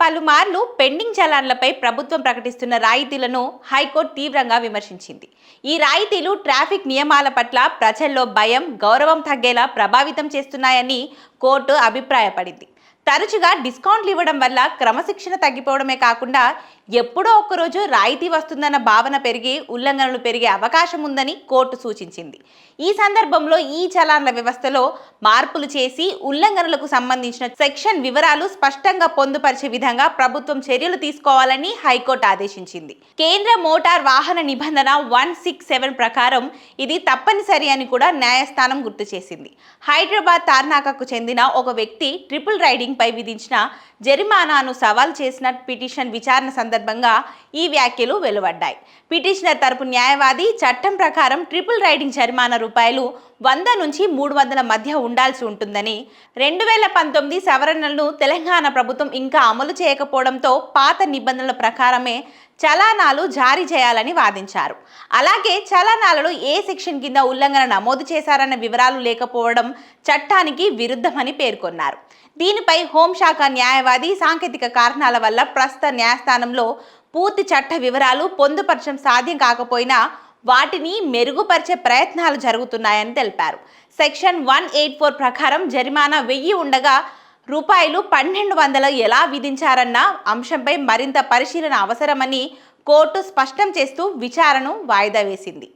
పలుమార్లు పెండింగ్ చలాన్లపై ప్రభుత్వం ప్రకటిస్తున్న రాయితీలను హైకోర్టు తీవ్రంగా విమర్శించింది. ఈ రాయితీలు ట్రాఫిక్ నియమాల పట్ల ప్రజల్లో భయం, గౌరవం తగ్గేలా ప్రభావితం చేస్తున్నాయని కోర్టు అభిప్రాయపడింది. తరచుగా డిస్కౌంట్లు ఇవ్వడం వల్ల క్రమశిక్షణ తగ్గిపోవడమే కాకుండా ఎప్పుడో ఒక్కరోజు రాయితీ వస్తుందన్న భావన పెరిగి ఉల్లంఘనలు పెరిగే అవకాశం ఉందని కోర్టు సూచించింది. ఈ సందర్భంలో ఈ చలాన్ల వ్యవస్థలో మార్పులు చేసి ఉల్లంఘనలకు సంబంధించిన సెక్షన్ వివరాలు స్పష్టంగా పొందుపరిచే విధంగా ప్రభుత్వం చర్యలు తీసుకోవాలని హైకోర్టు ఆదేశించింది. కేంద్ర మోటార్ వాహన నిబంధన 167 ప్రకారం ఇది తప్పనిసరి అని కూడా న్యాయస్థానం గుర్తు చేసింది. హైదరాబాద్ తార్నాకకు చెందిన ఒక వ్యక్తి ట్రిపుల్ రైడింగ్ పై విధించిన జరిమానాను సవాల్ చేసిన పిటిషన్ విచారణ సందర్భంగా ఈ వ్యాఖ్యలు వెలువడ్డాయి. పిటిషనర్ తరపు న్యాయవాది చట్టం ప్రకారం ట్రిపుల్ రైడింగ్ జరిమానా రూపాయలు 100 నుంచి 300 మధ్య ఉండాల్సి ఉంటుందని, 2019 సవరణలను తెలంగాణ ప్రభుత్వం ఇంకా అమలు చేయకపోవడంతో పాత నిబంధనల ప్రకారమే చలానాలు జారీ చేయాలని వాదించారు. అలాగే చలానాలలో ఏ సెక్షన్ కింద ఉల్లంఘన నమోదు చేశారన్న వివరాలు లేకపోవడం చట్టానికి విరుద్ధమని పేర్కొన్నారు. దీనిపై హోంశాఖ న్యాయవాది సాంకేతిక కారణాల వల్ల ప్రస్తుత న్యాయస్థానంలో పూర్తి చట్ట వివరాలు పొందుపరచడం సాధ్యం కాకపోయినా వాటిని మెరుగుపరిచే ప్రయత్నాలు జరుగుతున్నాయని తెలిపారు. సెక్షన్ 184 ప్రకారం జరిమానా 1000 ఉండగా రూపాయలు 1200 ఎలా విధించారన్న అంశంపై మరింత పరిశీలన అవసరమని కోర్టు స్పష్టం చేస్తూ విచారణను వాయిదా వేసింది.